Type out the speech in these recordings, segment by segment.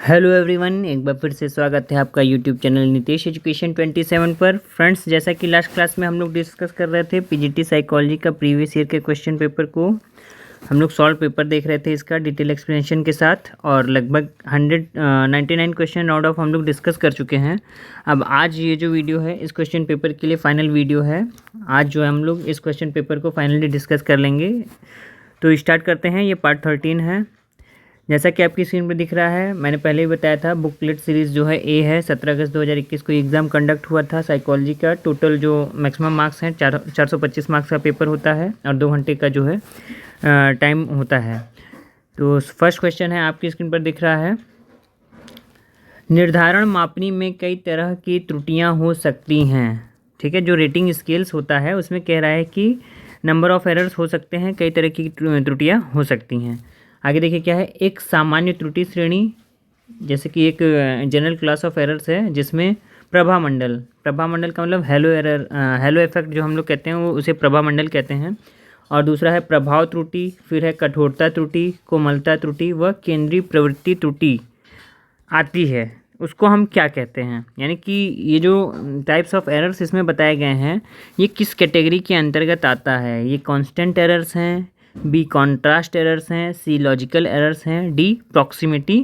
Hello everyone, एक बार फिर से स्वागत है आपका यूट्यूब चैनल नितेश एजुकेशन 27 पर। फ्रेंड्स, जैसा कि लास्ट क्लास में हम लोग डिस्कस कर रहे थे पीजीटी साइकोलॉजी का प्रीवियस ईयर के क्वेश्चन पेपर को, हम लोग सॉल्व पेपर देख रहे थे इसका डिटेल एक्सप्लेनेशन के साथ, और लगभग 199 क्वेश्चन आउट ऑफ हम लोग डिस्कस कर चुके हैं। अब आज ये जो वीडियो है इस क्वेश्चन पेपर के लिए फाइनल वीडियो है। आज जो है हम लोग इस क्वेश्चन पेपर को फाइनली डिस्कस कर लेंगे। तो स्टार्ट करते हैं। ये पार्ट 13 है। जैसा कि आपकी स्क्रीन पर दिख रहा है, मैंने पहले ही बताया था बुकलेट सीरीज़ जो है ए है। 17 अगस्त 2021 को एग्ज़ाम कंडक्ट हुआ था साइकोलॉजी का। टोटल जो मैक्सिमम मार्क्स हैं 425 मार्क्स का पेपर होता है और 2 घंटे का जो है टाइम होता है। तो फर्स्ट क्वेश्चन है, आपकी स्क्रीन पर दिख रहा है। निर्धारण मापनी में कई तरह की त्रुटियां हो सकती हैं। ठीक है, जो रेटिंग स्केल्स होता है उसमें कह रहा है कि नंबर ऑफ़ एरर्स हो सकते हैं, कई तरह की त्रुटियां हो सकती हैं। आगे देखिए क्या है। एक सामान्य त्रुटि श्रेणी, जैसे कि एक जनरल क्लास ऑफ एरर्स है जिसमें प्रभा मंडल का मतलब हेलो इफेक्ट जो हम लोग कहते हैं वो उसे प्रभा मंडल कहते हैं। और दूसरा है प्रभाव त्रुटि, फिर है कठोरता त्रुटि, कोमलता त्रुटि व केंद्रीय प्रवृत्ति त्रुटि आती है। उसको हम क्या कहते हैं, यानी कि ये जो टाइप्स ऑफ एरर्स इसमें बताए गए हैं ये किस कैटेगरी के अंतर्गत आता है। ये कांस्टेंट एरर्स हैं, बी कॉन्ट्रास्ट एरर्स हैं, सी लॉजिकल एरर्स हैं, डी प्रॉक्सिमिटी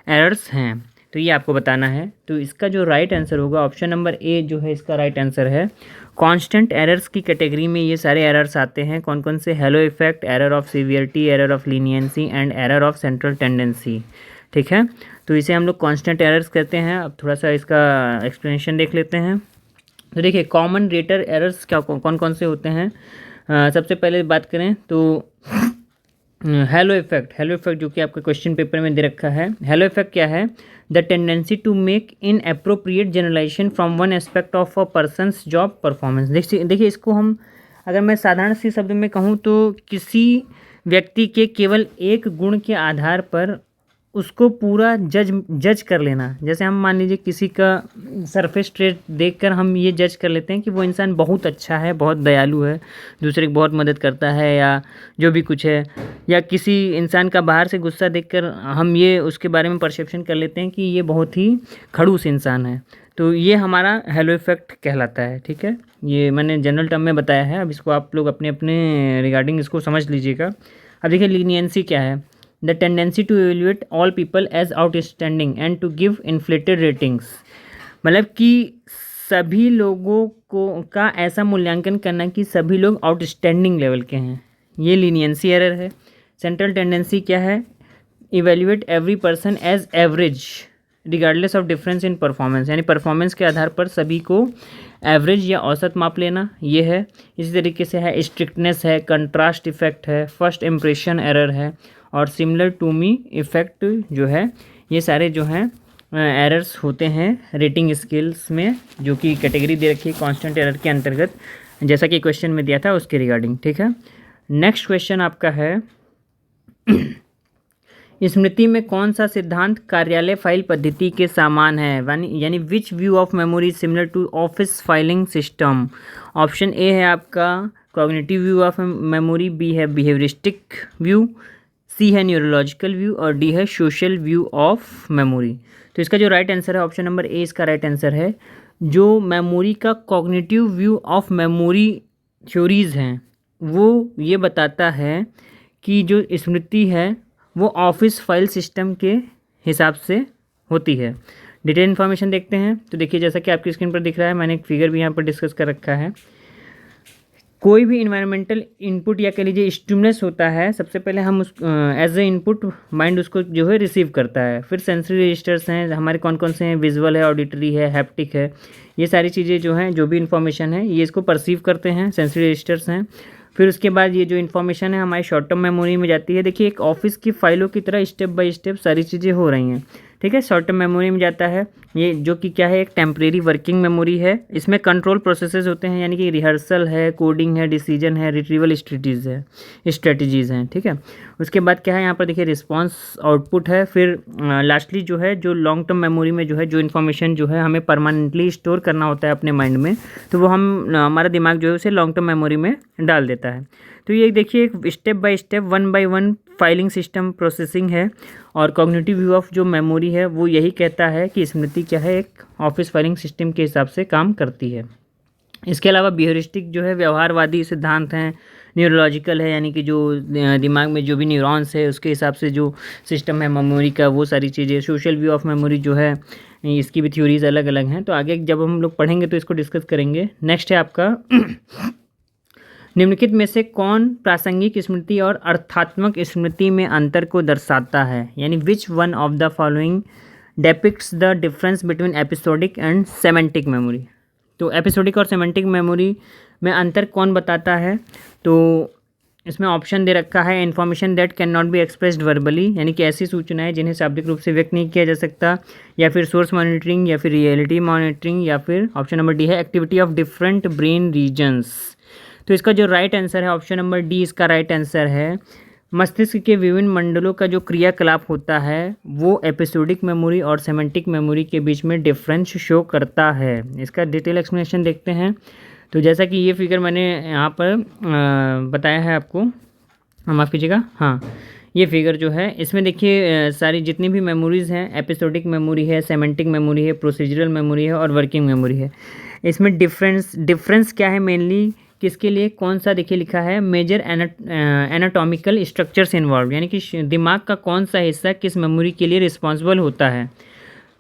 एरर्स हैं। तो ये आपको बताना है। तो इसका जो राइट आंसर होगा ऑप्शन नंबर ए जो है इसका राइट आंसर है। कांस्टेंट एरर्स की कैटेगरी में ये सारे एरर्स आते हैं। कौन कौन से? Hello effect, error of severity, error of leniency and error of central tendency. ठीक है, तो इसे हम लोग कांस्टेंट एरर्स कहते हैं। अब थोड़ा सा इसका एक्सप्लेनेशन देख लेते हैं। तो देखिए कॉमन रेटर एरर्स क्या कौन कौन से होते हैं। सबसे पहले बात करें तो हेलो इफेक्ट जो कि आपके क्वेश्चन पेपर में दे रखा है। हेलो इफेक्ट क्या है? The tendency to make inappropriate generalization from one aspect of a person's job performance. देखिए इसको हम अगर मैं साधारण सी शब्द में कहूँ तो किसी व्यक्ति के केवल एक गुण के आधार पर उसको पूरा जज कर लेना। जैसे हम मान लीजिए किसी का सरफेस ट्रेट देखकर हम ये जज कर लेते हैं कि वो इंसान बहुत अच्छा है, बहुत दयालु है, दूसरे की बहुत मदद करता है या जो भी कुछ है। या किसी इंसान का बाहर से गुस्सा देखकर हम ये उसके बारे में परसेप्शन कर लेते हैं कि ये बहुत ही खड़ूस इंसान है। तो ये हमारा हेलो इफेक्ट कहलाता है। ठीक है, ये मैंने जनरल टर्म में बताया है। अब इसको आप लोग अपने अपने रिगार्डिंग इसको समझ लीजिएगा। अब देखिए लीनियंसी क्या है? The tendency to evaluate all people as outstanding and to give inflated ratings। मतलब कि सभी लोगों को का ऐसा मूल्यांकन करना कि सभी लोग आउटस्टैंडिंग लेवल के हैं, ये लीनियंसी एरर है। सेंट्रल टेंडेंसी क्या है? Evaluate every person as average regardless of difference in performance, यानी परफॉर्मेंस के आधार पर सभी को एवरेज या औसत माप लेना, ये है। इसी तरीके से है स्ट्रिक्टनेस है, कंट्रास्ट इफेक्ट है, फर्स्ट इम्प्रेशन एरर है और सिमिलर टू मी इफ़ेक्ट जो है। ये सारे जो हैं एरर्स होते हैं रेटिंग स्केल्स में, जो कि कैटेगरी दे रखी है कांस्टेंट एरर के अंतर्गत, जैसा कि क्वेश्चन में दिया था उसके रिगार्डिंग। ठीक है, नेक्स्ट क्वेश्चन आपका है स्मृति में कौन सा सिद्धांत कार्यालय फाइल पद्धति के समान है, यानी which view of memory similar to office filing system. Option A है आपका cognitive view of memory, B है बिहेवियरिस्टिक व्यू, सी है न्यूरोलॉजिकल व्यू और डी है सोशल व्यू ऑफ मेमोरी। तो इसका जो राइट आंसर है ऑप्शन नंबर ए इसका राइट आंसर है। जो मेमोरी का cognitive view of memory theories हैं वो ये बताता है कि जो स्मृति है वो ऑफिस फाइल सिस्टम के हिसाब से होती है। डिटेल इन्फॉर्मेशन देखते हैं। तो देखिए जैसा कि आपकी स्क्रीन पर दिख रहा है, मैंने एक फिगर भी यहाँ पर डिस्कस कर रखा है। कोई भी इन्वायरमेंटल इनपुट या कह लीजिए स्टिमुलस होता है, सबसे पहले हम उस एज ए इनपुट माइंड उसको जो है रिसीव करता है। फिर सेंसरी रजिस्टर्स हैं हमारे, कौन कौन से हैं? विजुअल है, ऑडिटरी है, हैप्टिक है। ये सारी चीज़ें जो हैं, जो भी इन्फॉर्मेशन है ये इसको परसीव करते हैं, सेंसरी रजिस्टर्स हैं। फिर उसके बाद ये जो इन्फॉर्मेशन है हमारी शॉर्ट टर्म मेमोरी में जाती है। देखिए एक ऑफिस की फाइलों की तरह स्टेप बाय स्टेप सारी चीज़ें हो रही हैं। ठीक है, शॉर्ट टर्म मेमोरी में जाता है ये, जो कि क्या है? एक टेम्परेरी वर्किंग मेमोरी है। इसमें कंट्रोल प्रोसेसेस होते हैं, यानी कि रिहर्सल है, कोडिंग है, डिसीजन है, रिट्रीवल स्ट्रेटजीज़ हैं। ठीक है, उसके बाद क्या है यहाँ पर देखिए रिस्पॉन्स आउटपुट है। फिर लास्टली जो है जो लॉन्ग टर्म मेमोरी में जो है जो इन्फॉर्मेशन जो है हमें परमानेंटली स्टोर करना होता है अपने माइंड में, तो वो हमारा दिमाग जो है उसे लॉन्ग टर्म मेमोरी में डाल देता है। तो ये देखिए एक step by step 1 by 1 filing system processing है और कॉग्निटिव व्यू ऑफ जो मेमोरी है वो यही कहता है कि स्मृति क्या है, एक ऑफिस फायरिंग सिस्टम के हिसाब से काम करती है। इसके अलावा बिहेवियरिस्टिक जो है व्यवहारवादी सिद्धांत हैं, न्यूरोलॉजिकल है यानी कि जो दिमाग में जो भी न्यूरॉन्स है उसके हिसाब से जो सिस्टम है मेमोरी का वो सारी चीज़ें। सोशल व्यू ऑफ मेमोरी जो है इसकी भी थ्योरीज अलग अलग हैं, तो आगे जब हम लोग पढ़ेंगे तो इसको डिस्कस करेंगे। नेक्स्ट है आपका निम्नलिखित में से कौन प्रासंगिक स्मृति और अर्थात्मक स्मृति में अंतर को दर्शाता है, यानी which one of the following depicts the difference between episodic and semantic memory. तो एपिसोडिक और सेमेंटिक मेमोरी में अंतर कौन बताता है, तो इसमें ऑप्शन दे रखा है information that can not be expressed verbally, यानी कि ऐसी सूचनाएं जिन्हें शाब्दिक रूप से व्यक्त नहीं किया जा सकता, या फिर सोर्स मॉनिटरिंग, या फिर रियलिटी मॉनिटरिंग, या फिर ऑप्शन नंबर डी है activity of different brain regions. तो इसका जो राइट आंसर है ऑप्शन नंबर डी इसका राइट आंसर है। मस्तिष्क के विभिन्न मंडलों का जो क्रियाकलाप होता है वो एपिसोडिक मेमोरी और सेमेंटिक मेमोरी के बीच में डिफरेंस शो करता है। इसका डिटेल एक्सप्लेनेशन देखते हैं। तो जैसा कि ये फिगर मैंने यहाँ पर बताया है आपको, माफ़ कीजिएगा, हाँ ये फिगर जो है इसमें देखिए सारी जितनी भी मेमोरीज़ हैं, एपिसोडिक मेमोरी है, सेमेंटिक मेमोरी है, प्रोसीजरल मेमोरी है और वर्किंग मेमोरी है। इसमें डिफरेंस क्या है मेनली, किसके लिए कौन सा, देखिए लिखा है मेजर एनाटॉमिकल स्ट्रक्चर्स इन्वॉल्व, यानी कि दिमाग का कौन सा हिस्सा किस मेमोरी के लिए रिस्पॉन्सिबल होता है।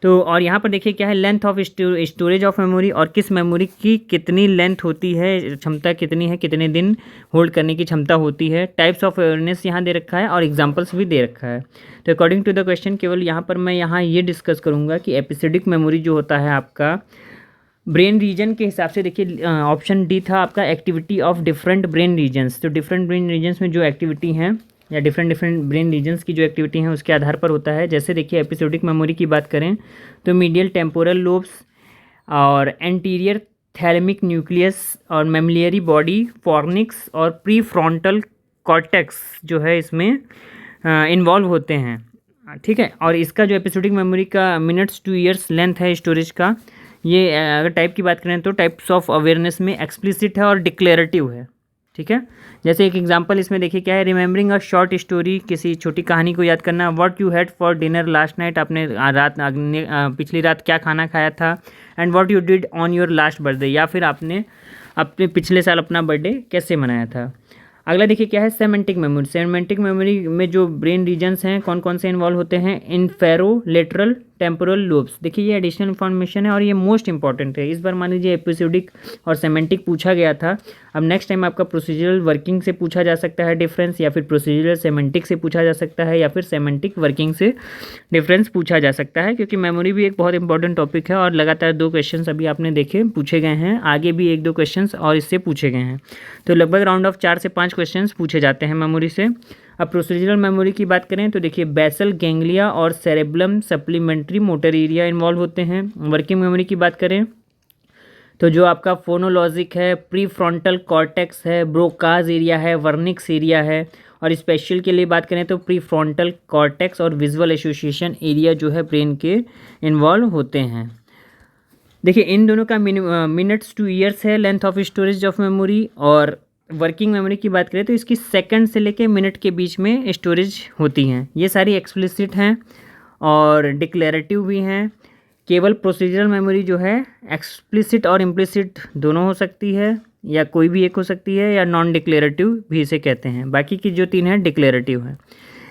तो और यहाँ पर देखिए क्या है length of storage of memory, और किस मेमोरी की कितनी लेंथ होती है, क्षमता कितनी है, कितने दिन होल्ड करने की क्षमता होती है। टाइप्स ऑफ अवेयरनेस यहाँ दे रखा है और एग्जांपल्स भी दे रखा है। तो अकॉर्डिंग टू द क्वेश्चन केवल यहाँ पर मैं ये डिस्कस करूँगा कि एपिसोडिक मेमोरी जो होता है आपका ब्रेन रीजन के हिसाब से, देखिए ऑप्शन डी था आपका activity of different brain regions. तो डिफरेंट ब्रेन रीजन्स में जो एक्टिविटी हैं या डिफरेंट ब्रेन रीजन्स की जो एक्टिविटी हैं उसके आधार पर होता है। जैसे देखिए एपिसोडिक मेमोरी की बात करें तो मीडियल टेम्पोरल लोब्स और एंटीरियर थैलेमिक न्यूक्लियस और मेमलियरी बॉडी, फॉर्निक्स और प्री फ्रंटल कॉर्टेक्स जो है इसमें इन्वॉल्व होते हैं, ठीक है। और इसका जो एपिसोडिक मेमोरी का मिनट्स टू ईयर्स लेंथ है स्टोरेज का। ये अगर टाइप की बात करें तो टाइप्स ऑफ अवेयरनेस में एक्सप्लिसिट है और डिक्लेरेटिव है, ठीक है। जैसे एक एग्जांपल इसमें देखिए क्या है, रिमेंबरिंग अ शॉर्ट स्टोरी, किसी छोटी कहानी को याद करना। What you had for dinner last night, आपने पिछली रात क्या खाना खाया था। And what you did on your last birthday, या फिर आपने अपने पिछले साल अपना बर्थडे कैसे मनाया था। अगला देखिए क्या है सेमेंटिक मेमोरी। सेमेंटिक मेमोरी में जो ब्रेन रीजन्स हैं कौन कौन से इन्वॉल्व होते हैं, इन्फेरो लेटरल टेम्पोरल लोब्स। देखिए ये एडिशनल इन्फॉर्मेशन है और ये मोस्ट इंपॉर्टेंट है। इस बार मान लीजिए एपिसोडिक और सेमेंटिक पूछा गया था, अब नेक्स्ट टाइम आपका प्रोसीजरल वर्किंग से पूछा जा सकता है डिफरेंस, या फिर प्रोसीजरल सेमेंटिक से पूछा जा सकता है, या फिर सेमेंटिक वर्किंग से डिफरेंस पूछा जा सकता है, क्योंकि मेमोरी भी एक बहुत इंपॉर्टेंट टॉपिक है और लगातार 2 क्वेश्चन अभी आपने देखे पूछे गए हैं, आगे भी 1-2 क्वेश्चन और इससे पूछे गए हैं। तो लगभग राउंड ऑफ 4 से 5 क्वेश्चन पूछे जाते हैं मेमोरी से। अब प्रोसीजरल मेमोरी की बात करें तो देखिए बेसल गैंग्लिया और cerebrum supplementary motor area involve होते हैं। वर्किंग मेमोरी की बात करें तो जो आपका फोनोलॉजिक है, प्री फ्रंटल कॉर्टेक्स है, ब्रोकाज एरिया है, वर्निक्स एरिया है। और स्पेशल के लिए बात करें तो प्री फ्रंटल कॉर्टेक्स और विजुअल एसोसिएशन एरिया जो है ब्रेन के इन्वॉल्व होते हैं। देखिए इन दोनों का मिनट्स टू ईयर्स है length of storage of memory. और वर्किंग मेमोरी की बात करें तो इसकी सेकंड से लेके मिनट के बीच में स्टोरेज होती हैं। ये सारी एक्सप्लिसिट हैं और डिक्लेरेटिव भी हैं। केवल प्रोसीजरल मेमोरी जो है एक्सप्लिसिट और इम्प्लिसिट दोनों हो सकती है, या कोई भी एक हो सकती है, या नॉन डिक्लेरेटिव भी इसे कहते हैं। बाकी की जो 3 हैं डिक्लेरेटिव हैं।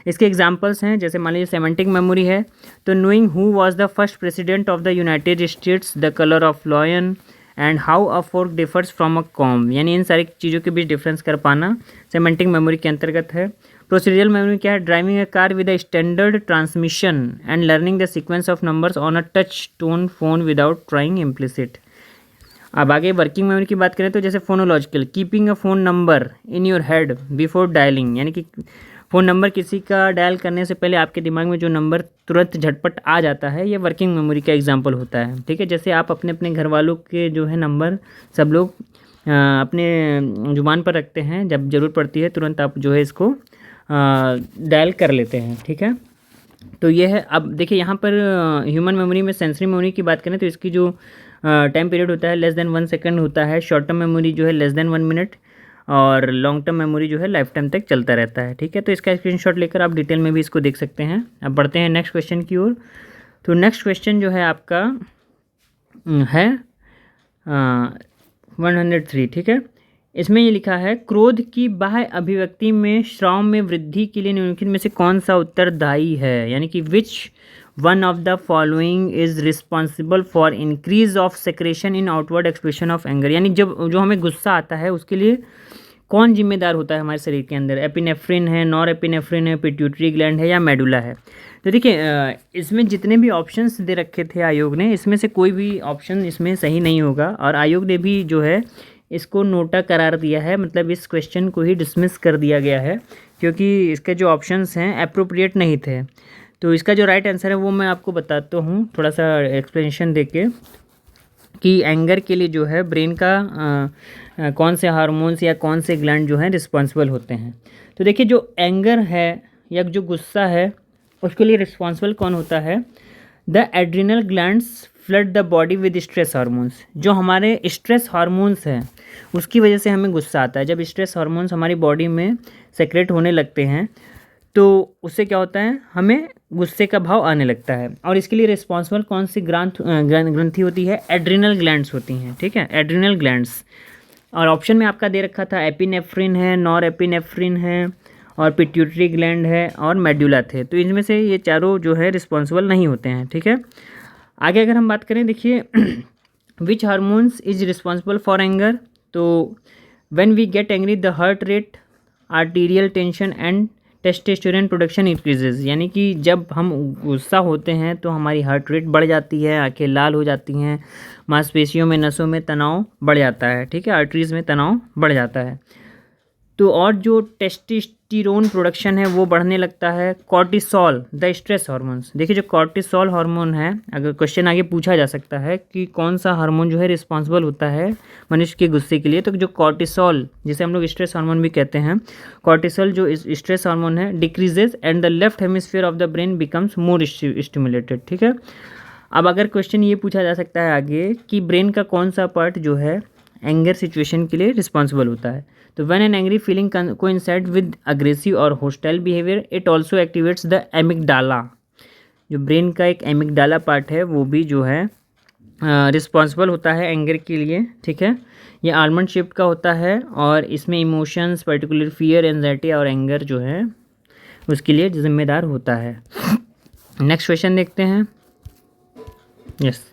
इसके एग्जांपल्स हैं, जैसे मान लीजिए सेमेंटिक मेमोरी है तो knowing who was the first president of the United states, the colour of lion and how a fork differs from a com, यानी इन सारी चीज़ों के बीच डिफरेंस कर पाना सेमेंटिक मेमोरी के अंतर्गत है। प्रोसीजरल मेमोरी क्या है, driving a car with a standard transmission and learning the sequence of numbers on a touch tone phone without trying implicit. अब आगे वर्किंग मेमोरी की बात करें तो जैसे phonological, keeping a phone number in your head before dialing, यानी कि phone number किसी का डायल करने से पहले आपके दिमाग में जो नंबर तुरंत झटपट आ जाता है, ये वर्किंग मेमोरी का एग्जांपल होता है, ठीक है। जैसे आप अपने अपने घर वालों के जो है नंबर सब लोग अपने जुबान पर रखते हैं, जब ज़रूरत पड़ती है तुरंत आप जो है इसको डायल कर लेते हैं, ठीक है। तो ये है। अब देखिए यहाँ पर ह्यूमन मेमोरी में सेंसरी मेमोरी की बात करें तो इसकी जो टाइम पीरियड होता है लेस देन 1 सेकंड होता है। शॉर्ट टर्म मेमोरी जो है लेस देन 1 मिनट। और लॉन्ग टर्म मेमोरी जो है लाइफ टाइम तक चलता रहता है। ठीक है, तो इसका स्क्रीनशॉट लेकर आप डिटेल में भी इसको देख सकते हैं। अब बढ़ते हैं नेक्स्ट क्वेश्चन की ओर। तो नेक्स्ट क्वेश्चन जो है आपका है 103। ठीक है, इसमें ये लिखा है क्रोध की बाह्य अभिव्यक्ति में श्राव में वृद्धि के लिए निम्नलिखित में से कौन सा उत्तरदायी है, यानी कि विच one of the following is responsible for increase of secretion in outward expression of anger, यानी जब जो हमें गुस्सा आता है उसके लिए कौन जिम्मेदार होता है हमारे शरीर के अंदर। एपिनेफ्रिन है, नॉर एपिनेफ्रिन है, पिट्यूटरी ग्लैंड है या मेडुला है। तो देखिए इसमें जितने भी ऑप्शंस दे रखे थे आयोग ने, इसमें से कोई भी ऑप्शन इसमें सही नहीं होगा और आयोग ने भी जो है इसको नोटा करार दिया है, मतलब इस क्वेश्चन को ही डिसमिस कर दिया गया है क्योंकि इसके जो ऑप्शंस हैं अप्रोप्रिएट नहीं थे। तो इसका जो राइट आंसर है वो मैं आपको बताता हूँ थोड़ा सा एक्सप्लेनेशन देके कि एंगर के लिए जो है ब्रेन का कौन से हार्मोन्स या कौन से ग्लैंड जो हैं रिस्पॉन्सिबल होते हैं। तो देखिए जो एंगर है या जो गुस्सा है उसके लिए रिस्पॉन्सिबल कौन होता है, the adrenal glands flood the body with stress hormones. जो हमारे स्ट्रेस हार्मोन्स हैं उसकी वजह से हमें गुस्सा आता है। जब स्ट्रेस हार्मोन्स हमारी बॉडी में सेक्रेट होने लगते हैं तो उससे क्या होता है, हमें गुस्से का भाव आने लगता है। और इसके लिए रिस्पॉन्सिबल कौन सी ग्रंथि होती है, एड्रिनल ग्लैंड्स होती हैं। ठीक है, एड्रिनल ग्लैंड्स। और ऑप्शन में आपका दे रखा था एपिनेफ्रिन है, नॉर एपिनेफ्रिन है और पिट्यूटरी ग्लैंड है और मेडुला थे। तो इनमें से ये चारों जो है रिस्पॉन्सिबल नहीं होते हैं। ठीक है, आगे अगर हम बात करें, देखिए which hormones is responsible for anger. तो when we get angry the heart rate, arterial tension and testosterone production increases, यानी कि जब हम गुस्सा होते हैं तो हमारी हार्ट रेट बढ़ जाती है, आंखें लाल हो जाती हैं, मांसपेशियों में नसों में तनाव बढ़ जाता है। ठीक है, आर्टरीज में तनाव बढ़ जाता है। तो और जो टेस्टोस्टेरोन प्रोडक्शन है वो बढ़ने लगता है। कॉर्टिसोल द स्ट्रेस हार्मोन्स, देखिए जो कॉर्टिसोल हार्मोन है, अगर क्वेश्चन आगे पूछा जा सकता है कि कौन सा हार्मोन जो है रिस्पॉन्सिबल होता है मनुष्य के गुस्से के लिए, तो जो कॉर्टिसोल जिसे हम लोग स्ट्रेस हार्मोन भी कहते हैं, कॉर्टिसोल जो स्ट्रेस हार्मोन है decreases and the left hemisphere of the brain becomes more stimulated. ठीक है, अब अगर क्वेश्चन ये पूछा जा सकता है आगे कि ब्रेन का कौन सा पार्ट जो है एंगर सिचुएशन के लिए रिस्पॉन्सिबल होता है, तो when an angry feeling coincide with aggressive और hostile behaviour it also activates the amygdala. जो ब्रेन का एक एमिगडाला पार्ट है वो भी जो है रिस्पॉन्सिबल होता है एंगर के लिए। ठीक है, ये आलमंड शेप का होता है और इसमें इमोशंस पर्टिकुलर फियर, एंजाइटी और एंगर जो है उसके लिए जिम्मेदार होता है। नेक्स्ट क्वेश्चन देखते हैं। यस,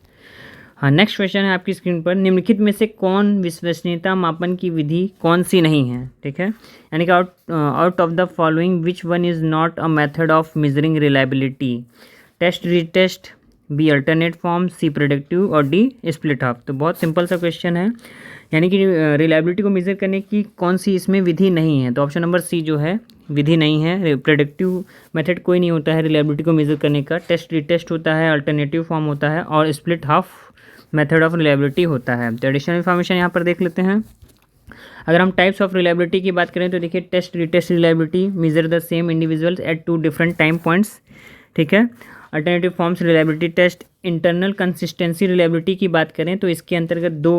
हाँ, नेक्स्ट क्वेश्चन है आपकी स्क्रीन पर, निम्नलिखित में से कौन विश्वसनीयता मापन की विधि कौन सी नहीं है। ठीक है, यानी कि out of the following which one is not a method of measuring reliability, test retest, B alternate form, C predictive और डी स्प्लिट हाफ। तो बहुत सिंपल सा क्वेश्चन है, यानी कि रिलायबिलिटी को मेजर करने की कौन सी इसमें विधि नहीं है, तो ऑप्शन नंबर सी जो है विधि नहीं है। प्रेडिक्टिव मेथड कोई नहीं होता है रिलायबिलिटी को मेजर करने का, टेस्ट रीटेस्ट होता है, अल्टरनेटिव फॉर्म होता है और split half method of reliability होता है। तो एडिशनल इन्फॉर्मेशन यहाँ पर देख लेते हैं। अगर हम टाइप्स ऑफ रिलायबिलिटी की बात करें तो देखिए test retest reliability measure the same individuals at 2 different time points. ठीक है, alternative forms reliability test. Internal consistency reliability की बात करें तो इसके अंतर्गत 2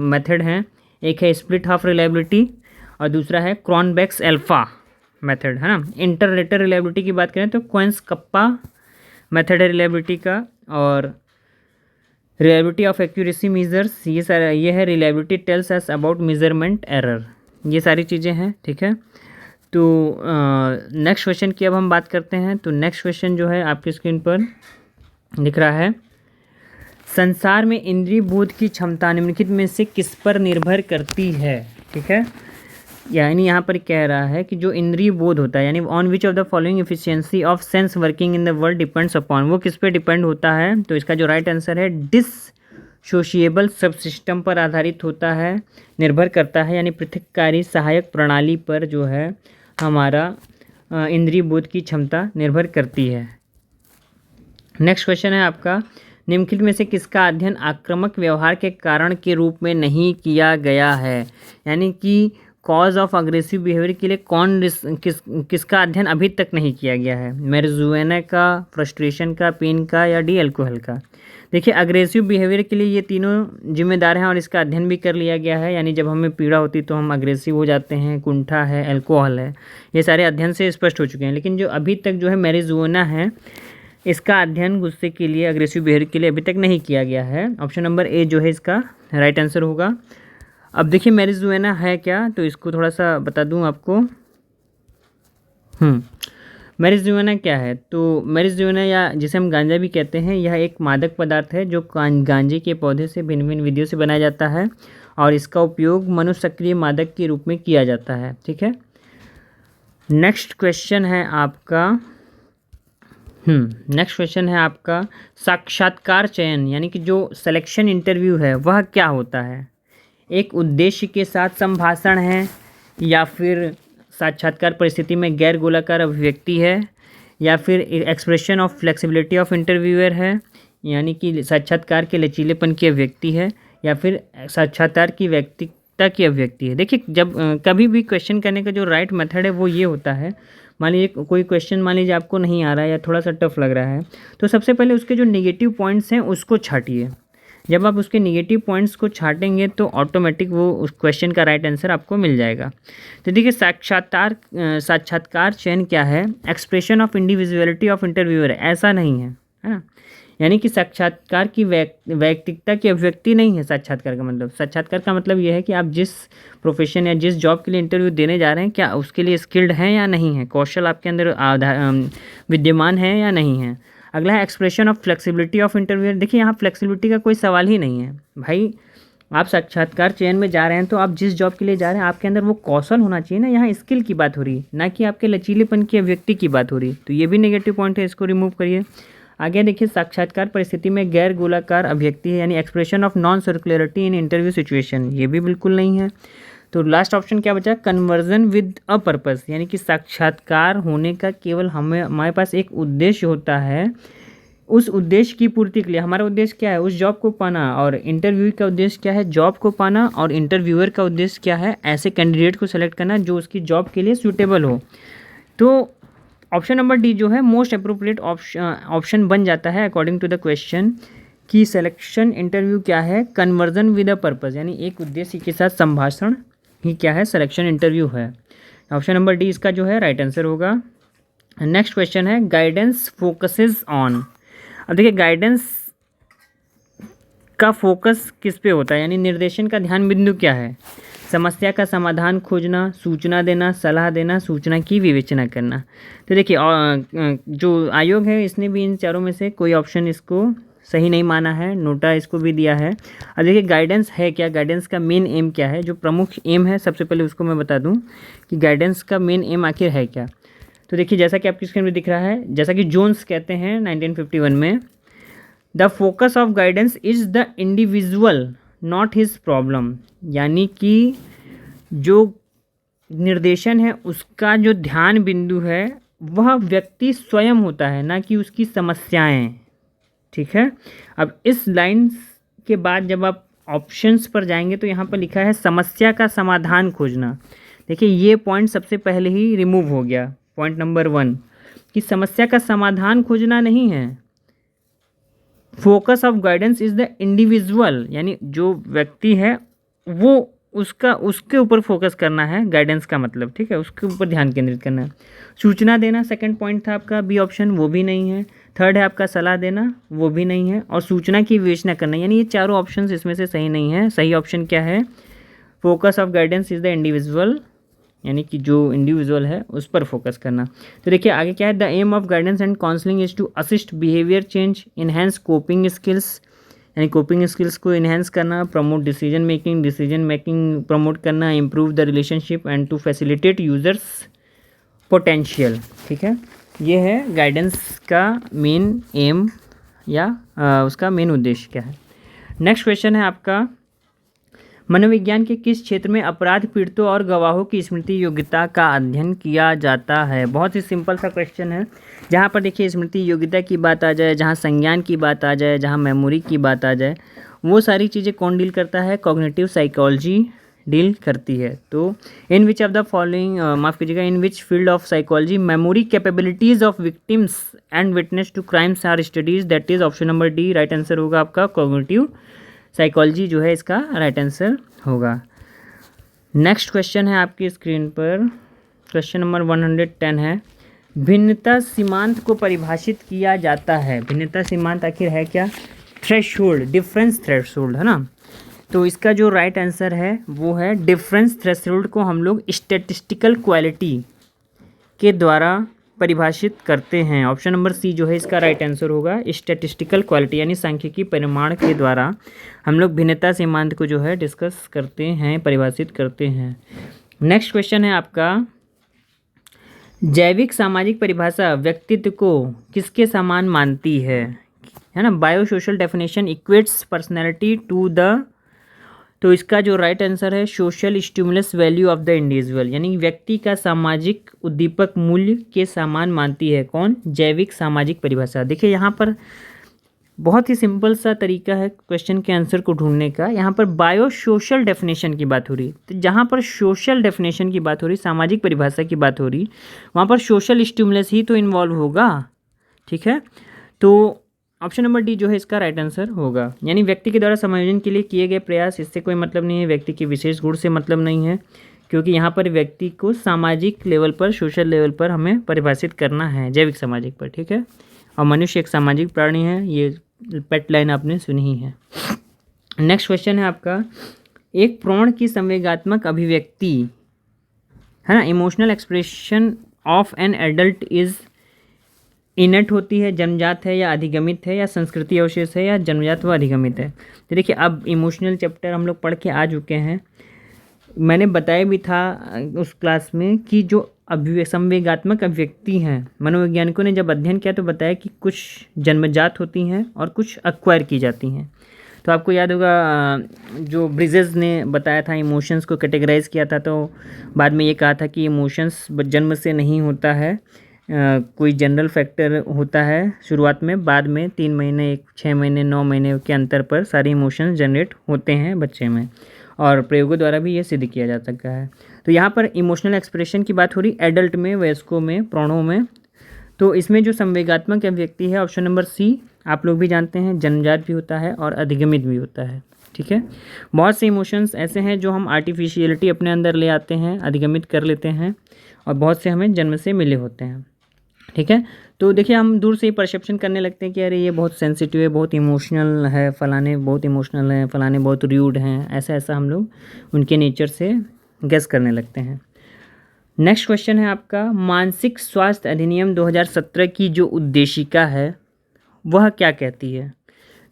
मेथड हैं, एक है स्प्लिट हाफ रिलायबिलिटी और दूसरा है क्रॉनबेक्स अल्फा मेथड, है ना। इंटरलेटर रिलायबिलिटी की बात करें तो क्वेंस कप्पा मेथड है रिलायबिलिटी का, और रिलायबिलिटी ऑफ एक्यूरेसी मेजर्स ये है reliability tells us about measurement error, ये सारी चीज़ें हैं। ठीक है, तो नेक्स्ट क्वेश्चन की अब हम बात करते हैं। तो नेक्स्ट क्वेश्चन जो है आपकी स्क्रीन पर दिख रहा है, संसार में इंद्रिय बोध की क्षमता निम्नलिखित में से किस पर निर्भर करती है। ठीक है, यानी यहाँ पर कह रहा है कि जो इंद्रिय बोध होता है, यानी on which of the following efficiency of sense working in the world depends upon, वो किस पे डिपेंड होता है। तो इसका जो राइट आंसर है डिसोशिएबल सब सिस्टम पर आधारित होता है, निर्भर करता है, यानी पृथककारी सहायक प्रणाली पर जो है हमारा इंद्रिय बोध की क्षमता निर्भर करती है। नेक्स्ट क्वेश्चन है आपका, निम्नलिखित में से किसका अध्ययन आक्रामक व्यवहार के कारण के रूप में नहीं किया गया है, यानी कि कॉज ऑफ अग्रेसिव बिहेवियर के लिए किसका अध्ययन अभी तक नहीं किया गया है? मैरिजुएना का, फ्रस्ट्रेशन का, पेन का, या डी अल्कोहल का? देखिए अग्रेसिव बिहेवियर के लिए ये तीनों जिम्मेदार हैं और इसका अध्ययन भी कर लिया गया है। यानी जब हमें पीड़ा होती तो हम अग्रेसिव हो जाते हैं, कुंठा है, अल्कोहल है, ये सारे अध्ययन से स्पष्ट हो चुके हैं। लेकिन जो अभी तक जो है मैरिजुएना है, इसका अध्ययन गुस्से के लिए, अग्रेसिव बिहेवियर के लिए अभी तक नहीं किया गया है। ऑप्शन नंबर ए जो है इसका राइट आंसर होगा। अब देखिए मैरिजुएना है क्या, तो इसको थोड़ा सा बता दूं आपको। मैरिजुएना क्या है? तो मैरिजुएना, या जिसे हम गांजा भी कहते हैं, यह एक मादक पदार्थ है जो गांजे के पौधे से भिन्न भिन्न विधियों से बनाया जाता है और इसका उपयोग मनुष्य सक्रिय मादक के रूप में किया जाता है। ठीक है, नेक्स्ट क्वेश्चन है आपका साक्षात्कार चयन, यानी कि जो सिलेक्शन इंटरव्यू है वह क्या होता है? एक उद्देश्य के साथ संभाषण है, या फिर साक्षात्कार परिस्थिति में गैर गोलाकार अभिव्यक्ति है, या फिर expression of flexibility of interviewer है, यानी कि साक्षात्कार के लचीलेपन की अभिव्यक्ति है, या फिर साक्षात्कार की व्यक्तिगता की अभिव्यक्ति है। देखिए जब कभी भी क्वेश्चन करने का जो राइट मेथड है वो ये होता है, मान लीजिए कोई क्वेश्चन मान लीजिए आपको नहीं आ रहा है या थोड़ा सा टफ लग रहा है, तो सबसे पहले उसके जो नेगेटिव पॉइंट्स हैं उसको छाटिए। जब आप उसके नेगेटिव पॉइंट्स को छाटेंगे तो ऑटोमेटिक वो उस क्वेश्चन का राइट आंसर आपको मिल जाएगा। तो देखिए साक्षात्कार चयन क्या है? Expression of individuality of interviewer, ऐसा नहीं है ना, यानी कि साक्षात्कार की व्यक्तिगता की अभिव्यक्ति नहीं है। साक्षात्कार का मतलब यह है कि आप जिस प्रोफेशन या जिस जॉब के लिए इंटरव्यू देने जा रहे हैं, क्या उसके लिए स्किल्ड हैं या नहीं है, कौशल आपके अंदर विद्यमान है या नहीं है। अगला है expression of flexibility of interviewer. देखिए यहाँ फ्लेक्सिबिलिटी का कोई सवाल ही नहीं है भाई, आप साक्षात्कार चयन में जा रहे हैं तो आप जिस जॉब के लिए जा रहे हैं आपके अंदर वो कौशल होना चाहिए ना, यहाँ स्किल की बात हो रही है, ना कि आपके लचीलेपन की अभिव्यक्ति की बात हो रही है। तो ये भी नेगेटिव पॉइंट है, इसको रिमूव करिए। आगे देखिए साक्षात्कार परिस्थिति में गैर गोलाकार अभिव्यक्ति है, यानी expression of non circularity in interview situation, ये भी बिल्कुल नहीं है। तो लास्ट ऑप्शन क्या बचा? कन्वर्जन विद अ पर्पस, यानी कि साक्षात्कार होने का केवल हमारे पास एक उद्देश्य होता है, उस उद्देश्य की पूर्ति के लिए। हमारा उद्देश्य क्या है? उस जॉब को पाना। और इंटरव्यू का उद्देश्य क्या है? जॉब को पाना। और इंटरव्यूअर का उद्देश्य क्या है? ऐसे कैंडिडेट को सेलेक्ट करना जो उसकी जॉब के लिए सूटेबल हो। तो ऑप्शन नंबर डी जो है मोस्ट अप्रोप्रिएट ऑप्शन बन जाता है अकॉर्डिंग टू द क्वेश्चन कि सिलेक्शन इंटरव्यू क्या है? कन्वर्जन विद अ पर्पस, यानी एक उद्देश्य के साथ संभाषण ही क्या है? सिलेक्शन इंटरव्यू है। ऑप्शन नंबर डी इसका जो है राइट आंसर होगा। नेक्स्ट क्वेश्चन है गाइडेंस फोकसेस ऑन। अब देखिए गाइडेंस का फोकस किस पे होता है, यानी निर्देशन का ध्यान बिंदु क्या है? समस्या का समाधान खोजना, सूचना देना, सलाह देना, सूचना की विवेचना करना। तो देखिए जो आयोग है इसने भी इन चारों में से कोई ऑप्शन इसको सही नहीं माना है, नोटा इसको भी दिया है। अब देखिए गाइडेंस है क्या, गाइडेंस का मेन एम क्या है, जो प्रमुख एम है सबसे पहले उसको मैं बता दूं कि गाइडेंस का मेन एम आखिर है क्या। तो देखिए जैसा कि आपकी स्क्रीन में दिख रहा है, जैसा कि जोन्स कहते हैं 1951 में, the focus of guidance is the individual not his problem, यानी कि जो निर्देशन है उसका जो ध्यान बिंदु है वह व्यक्ति स्वयं होता है, ना कि उसकी समस्याएं। ठीक है, अब इस लाइन्स के बाद जब आप ऑप्शंस पर जाएंगे तो यहाँ पर लिखा है समस्या का समाधान खोजना। देखिए ये पॉइंट सबसे पहले ही रिमूव हो गया, पॉइंट नंबर 1 कि समस्या का समाधान खोजना नहीं है। Focus of guidance is the individual, यानी जो व्यक्ति है वो उसके ऊपर फोकस करना है गाइडेंस का मतलब। ठीक है, उसके ऊपर ध्यान केंद्रित करना है। सूचना देना सेकंड पॉइंट था आपका, बी ऑप्शन, वो भी नहीं है। थर्ड है आपका सलाह देना, वो भी नहीं है। और सूचना की विवेचना करना, यानी ये चारों ऑप्शंस इसमें से सही नहीं है। सही ऑप्शन क्या है? Focus of guidance is the individual, यानी कि जो इंडिविजुअल है उस पर फोकस करना। तो देखिए आगे क्या है, the aim of guidance and counselling is to assist behaviour change, enhance coping skills, यानी कोपिंग स्किल्स को इन्हेंस करना, प्रमोट डिसीजन मेकिंग प्रमोट करना, improve the relationship and to facilitate users potential. ठीक है, ये है गाइडेंस का मेन एम या उसका मेन उद्देश्य क्या है। नेक्स्ट क्वेश्चन है आपका, मनोविज्ञान के किस क्षेत्र में अपराध पीड़ितों और गवाहों की स्मृति योग्यता का अध्ययन किया जाता है? बहुत ही सिंपल सा क्वेश्चन है, जहाँ पर देखिए स्मृति योग्यता की बात आ जाए, जहाँ संज्ञान की बात आ जाए, जहाँ मेमोरी की बात आ जाए, वो सारी चीज़ें कौन डील करता है? कॉग्निटिव साइकोलॉजी डील करती है। तो in which of the following, माफ़ कीजिएगा, in which field of psychology memory capabilities of victims and witness to crimes are studies, that is option number D right answer होगा आपका cognitive psychology जो है इसका राइट आंसर होगा। Next question है आपकी स्क्रीन पर, क्वेश्चन नंबर 110 है, भिन्नता सीमांत को परिभाषित किया जाता है। भिन्नता सीमांत आखिर है क्या? थ्रेशोल्ड, डिफरेंस थ्रेशोल्ड, है ना। तो इसका जो राइट आंसर है वो है डिफरेंस थ्रेशोल्ड को हम लोग स्टैटिस्टिकल क्वालिटी के द्वारा परिभाषित करते हैं। ऑप्शन नंबर सी जो है इसका राइट आंसर होगा, स्टैटिस्टिकल क्वालिटी यानी सांख्यिकी परिमाण के द्वारा हम लोग भिन्नता सीमांत को जो है डिस्कस करते हैं, परिभाषित करते हैं। नेक्स्ट क्वेश्चन है आपका, जैविक सामाजिक परिभाषा व्यक्तित्व को किसके समान मानती है ना। Bio social definition equates personality to the, तो इसका जो राइट आंसर है social stimulus value of the individual, यानी व्यक्ति का सामाजिक उद्दीपक मूल्य के समान मानती है। कौन? जैविक सामाजिक परिभाषा। देखिए यहाँ पर बहुत ही सिंपल सा तरीका है क्वेश्चन के आंसर को ढूंढने का। यहाँ पर बायो सोशल डेफिनेशन की बात हो रही, तो जहाँ पर सोशल डेफिनेशन की बात हो रही, सामाजिक परिभाषा की बात हो रही, वहाँ पर सोशल स्टिमुलस ही तो इन्वॉल्व होगा। ठीक है, तो ऑप्शन नंबर डी जो है इसका राइट आंसर होगा, यानी व्यक्ति के द्वारा समायोजन के लिए किए गए प्रयास, इससे कोई मतलब नहीं है, व्यक्ति के विशेष गुण से मतलब नहीं है, क्योंकि यहाँ पर व्यक्ति को सामाजिक लेवल पर, सोशल लेवल पर हमें परिभाषित करना है, जैविक सामाजिक पर। ठीक है, और मनुष्य एक सामाजिक प्राणी है, ये पेट लाइन आपने सुनी ही है। नेक्स्ट क्वेश्चन है आपका, एक प्रोण की संवेगात्मक अभिव्यक्ति, है ना, emotional expression of an adult is इनट होती है, जन्मजात है या अधिगमित है, या संस्कृति अवशेष है, या जन्मजात व अधिगमित है। तो देखिए अब इमोशनल चैप्टर हम लोग पढ़ के आ चुके हैं, मैंने बताया भी था उस क्लास में कि जो संवेगात्मक अभिव्यक्ति हैं, मनोवैज्ञानिकों ने जब अध्ययन किया तो बताया कि कुछ जन्मजात होती हैं और कुछ एक्वायर की जाती हैं। तो आपको याद होगा जो ब्रिजेस ने बताया था, इमोशंस को कैटेगराइज किया था, तो बाद में ये कहा था कि इमोशंस जन्म से नहीं होता है, कोई जनरल फैक्टर होता है शुरुआत में, बाद में 3 महीने, 6 महीने, 9 महीने के अंतर पर सारे इमोशंस जनरेट होते हैं बच्चे में, और प्रयोगों द्वारा भी ये सिद्ध किया जा सकता है। तो यहाँ पर इमोशनल एक्सप्रेशन की बात हो रही एडल्ट में, वयस्कों में, प्राणों में। तो इसमें जो संवेगात्मक अभिव्यक्ति है ऑप्शन नंबर सी, आप लोग भी जानते हैं, जन्मजात भी होता है और अधिगमित भी होता है। ठीक है, बहुत से इमोशंस ऐसे हैं जो हम आर्टिफिशियलिटी अपने अंदर ले आते हैं, अधिगमित कर लेते हैं, और बहुत से हमें जन्म से मिले होते हैं। ठीक है, तो देखिए हम दूर से ही परसेप्शन करने लगते हैं कि अरे ये बहुत सेंसिटिव है, बहुत इमोशनल है, फलाने बहुत इमोशनल हैं, फलाने बहुत र्यूड हैं, ऐसा ऐसा हम लोग उनके नेचर से गेस करने लगते हैं। नेक्स्ट क्वेश्चन है आपका, मानसिक स्वास्थ्य अधिनियम 2017 की जो उद्देशिका है वह क्या कहती है।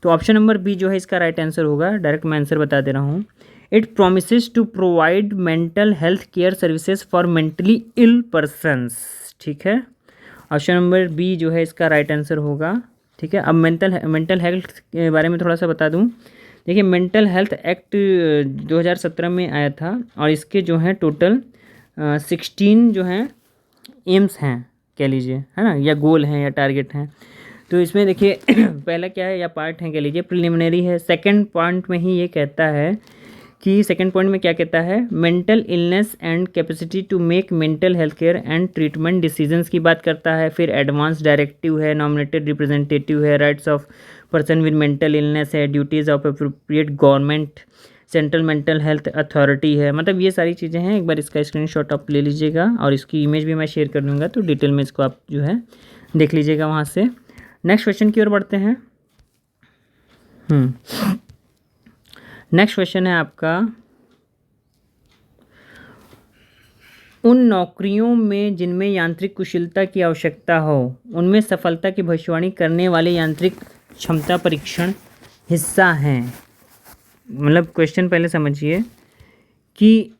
तो ऑप्शन नंबर बी जो है इसका राइट आंसर होगा, डायरेक्ट मैं आंसर बता दे रहा हूँ। It promises to provide mental health care services for mentally ill persons. ठीक है, ऑप्शन नंबर बी जो है इसका राइट आंसर होगा। ठीक है, अब मेंटल हेल्थ के बारे में थोड़ा सा बता दूं। देखिए मेंटल हेल्थ एक्ट 2017 में आया था, और इसके जो है टोटल 16 जो हैं एम्स हैं कह लीजिए, है ना, या गोल हैं या टारगेट हैं। तो इसमें देखिए पहला क्या है, या पार्ट है कह लीजिए, प्रिलिमिनरी है। सेकंड पॉइंट में ही ये कहता है कि, सेकंड पॉइंट में क्या कहता है, mental illness and capacity to make mental health care and treatment decisions की बात करता है। फिर एडवांस डायरेक्टिव है, नॉमिनेटेड रिप्रेजेंटेटिव है, rights of person with mental illness है, duties of appropriate government, central mental health authority है। मतलब ये सारी चीज़ें हैं, एक बार इसका स्क्रीनशॉट आप ले लीजिएगा, और इसकी इमेज भी मैं शेयर कर दूँगा, तो डिटेल में इसको आप जो है देख लीजिएगा वहाँ से। नेक्स्ट क्वेश्चन की ओर बढ़ते हैं। नेक्स्ट क्वेश्चन है आपका, उन नौकरियों में जिनमें यांत्रिक कुशलता की आवश्यकता हो, उनमें सफलता की भविष्यवाणी करने वाले यांत्रिक क्षमता परीक्षण हिस्सा हैं। मतलब क्वेश्चन पहले समझिए कि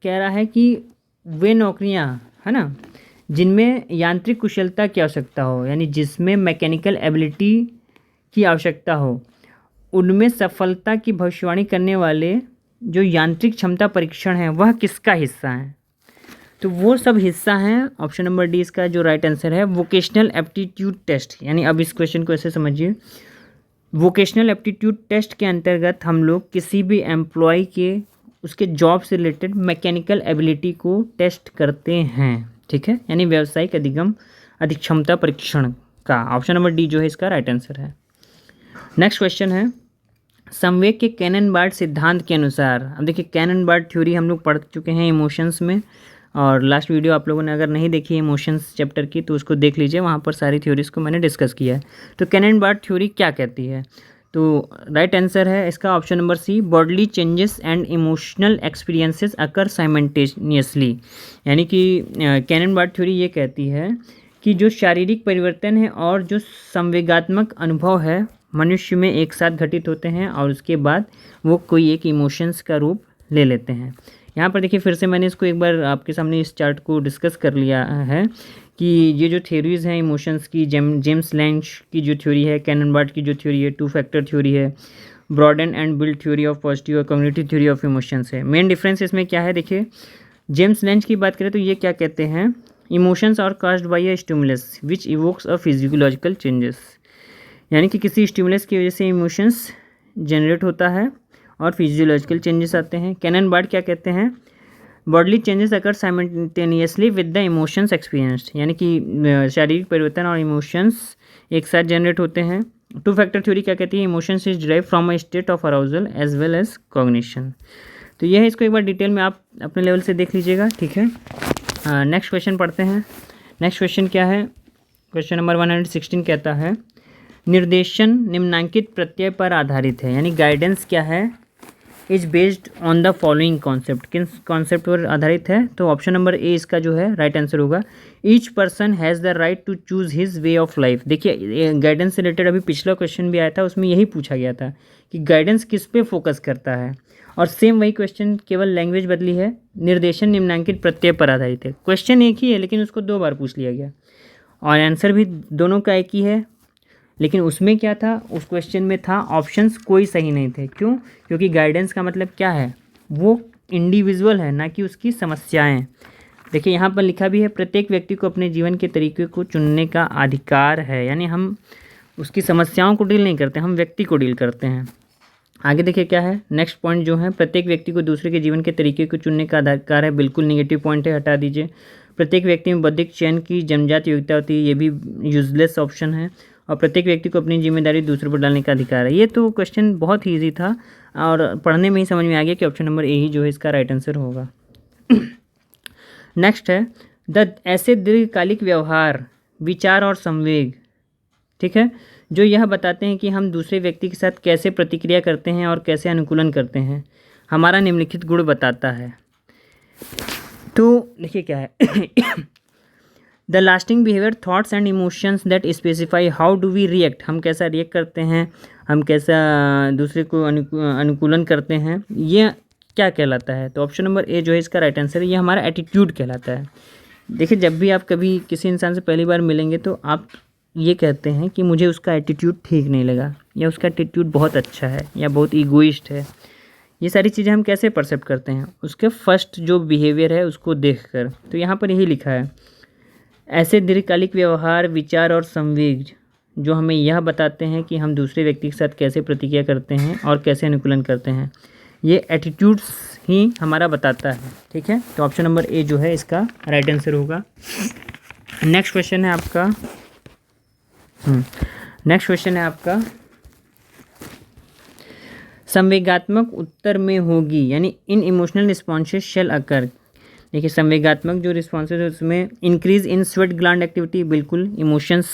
कह रहा है कि वे नौकरियां, है ना, जिनमें यांत्रिक कुशलता की आवश्यकता हो, यानी जिसमें मैकेनिकल एबिलिटी की आवश्यकता हो, उनमें सफलता की भविष्यवाणी करने वाले जो यांत्रिक क्षमता परीक्षण हैं वह किसका हिस्सा है। तो वो सब हिस्सा हैं, ऑप्शन नंबर डी इसका जो राइट आंसर है, वोकेशनल एप्टीट्यूड टेस्ट। यानी अब इस क्वेश्चन को ऐसे समझिए, वोकेशनल एप्टीट्यूड टेस्ट के अंतर्गत हम लोग किसी भी एम्प्लॉय के उसके जॉब से रिलेटेड मैकेनिकल एबिलिटी को टेस्ट करते हैं, ठीक है, यानी व्यावसायिक अधिक्षमता परीक्षण का। ऑप्शन नंबर डी जो है इसका राइट आंसर है। नेक्स्ट क्वेश्चन है, संवेग के कैनन-बार्ड सिद्धांत के अनुसार, अब देखिए कैनन-बार्ड थ्योरी हम लोग पढ़ चुके हैं इमोशंस में, और लास्ट वीडियो आप लोगों ने अगर नहीं देखी इमोशंस चैप्टर की तो उसको देख लीजिए, वहाँ पर सारी थ्योरीज को मैंने डिस्कस किया है। तो कैनन-बार्ड थ्योरी क्या कहती है, तो राइट आंसर है इसका option number C, bodily changes and emotional experiences occur simultaneously. यानी कि कैनन-बार्ड थ्योरी ये कहती है कि जो शारीरिक परिवर्तन है और जो संवेगात्मक अनुभव है मनुष्य में एक साथ घटित होते हैं और उसके बाद वो कोई एक इमोशंस का रूप ले लेते हैं। यहाँ पर देखिए फिर से मैंने इसको एक बार आपके सामने इस चार्ट को डिस्कस कर लिया है कि ये जो थ्योरीज़ हैं इमोशंस की, जेम्स लैंच की जो थ्योरी है, कैनन-बार्ड की जो थ्योरी है, टू फैक्टर थ्योरी है, broaden and build theory of positive और कम्युनिटी थ्योरी ऑफ इमोशंस है। मेन डिफरेंस इसमें क्या है, देखिए जेम्स लैंच की बात करें तो ये क्या कहते हैं, emotions are caused by a stimulus which evokes a physiological changes, यानी कि किसी स्टिमुलस की वजह से इमोशंस जनरेट होता है और फिजियोलॉजिकल चेंजेस आते हैं। कैनन-बार्ड क्या कहते हैं, bodily changes occur simultaneously with the emotions experienced, यानी कि शारीरिक परिवर्तन और इमोशंस एक साथ जनरेट होते हैं। टू फैक्टर थ्योरी क्या कहती है, emotions is derive from a state of arousal as well as cognition. तो यह है, इसको एक बार डिटेल में आप अपने लेवल से देख लीजिएगा, ठीक है। नेक्स्ट क्वेश्चन पढ़ते हैं। नेक्स्ट क्वेश्चन क्या है, क्वेश्चन नंबर 116 कहता है, निर्देशन निम्नांकित प्रत्यय पर आधारित है, यानी गाइडेंस क्या है, is based on the following concept, किन कॉन्सेप्ट पर आधारित है, तो ऑप्शन नंबर ए इसका जो है राइट आंसर होगा। Each person has the right to choose his way of life. देखिए गाइडेंस से रिलेटेड अभी पिछला क्वेश्चन भी आया था, उसमें यही पूछा गया था कि गाइडेंस किस पे फोकस करता है, और सेम वही क्वेश्चन, केवल लैंग्वेज बदली है। निर्देशन निम्नांकित प्रत्यय पर आधारित है, क्वेश्चन एक ही है लेकिन उसको 2 बार पूछ लिया गया, और आंसर भी दोनों का एक ही है। लेकिन उसमें क्या था, उस क्वेश्चन में था ऑप्शंस कोई सही नहीं थे। क्यों? क्योंकि गाइडेंस का मतलब क्या है, वो इंडिविजुअल है, ना कि उसकी समस्याएं। देखिए यहाँ पर लिखा भी है, प्रत्येक व्यक्ति को अपने जीवन के तरीके को चुनने का अधिकार है, यानी हम उसकी समस्याओं को डील नहीं करते, हम व्यक्ति को डील करते हैं। आगे देखिए क्या है, नेक्स्ट पॉइंट जो है, प्रत्येक व्यक्ति को दूसरे के जीवन के तरीके को चुनने का अधिकार है, बिल्कुल नेगेटिव पॉइंट है, हटा दीजिए। प्रत्येक व्यक्ति में बौद्धिक चयन की जन्मजात योग्यता होती है, ये भी यूजलेस ऑप्शन है। और प्रत्येक व्यक्ति को अपनी जिम्मेदारी दूसरों पर डालने का अधिकार है। ये तो क्वेश्चन बहुत ही ईजी था और पढ़ने में ही समझ में आ गया कि ऑप्शन नंबर ए ही जो है इसका राइट आंसर होगा। नेक्स्ट है, ऐसे दीर्घकालिक व्यवहार, विचार और संवेग, ठीक है, जो यह बताते हैं कि हम दूसरे व्यक्ति के साथ कैसे प्रतिक्रिया करते हैं और कैसे अनुकूलन करते हैं, हमारा निम्नलिखित गुण बताता है। तो देखिए क्या है, the lasting behaviour, thoughts and emotions that specify how do we react, हम कैसा रिएक्ट करते हैं, हम कैसा दूसरे को अनुकूलन करते हैं, ये क्या कहलाता है, तो ऑप्शन नंबर ए जो है इसका राइट आंसर है, ये हमारा एटीट्यूड कहलाता है। देखिए जब भी आप कभी किसी इंसान से पहली बार मिलेंगे तो आप ये कहते हैं कि मुझे उसका एटीट्यूड ठीक नहीं लगा, या उसका एटीट्यूड बहुत अच्छा है, या बहुत ईगोइस्ट है। ये सारी चीज़ें हम कैसे परसेप्ट करते हैं, उसके फर्स्ट जो बिहेवियर है उसको देखकर। तो यहाँ पर यही लिखा है, ऐसे दीर्घकालिक व्यवहार, विचार और संवेग जो हमें यह बताते हैं कि हम दूसरे व्यक्ति के साथ कैसे प्रतिक्रिया करते हैं और कैसे अनुकूलन करते हैं, ये एटीट्यूड्स ही हमारा बताता है, ठीक है। तो ऑप्शन नंबर ए जो है इसका राइट आंसर होगा। नेक्स्ट क्वेश्चन है आपका संवेगात्मक उत्तर में होगी, यानी इन इमोशनल रिस्पॉन्सेस शेल अकर। देखिए संवेगात्मक जो रिस्पॉन्सेज है उसमें increase in sweat gland activity, बिल्कुल इमोशंस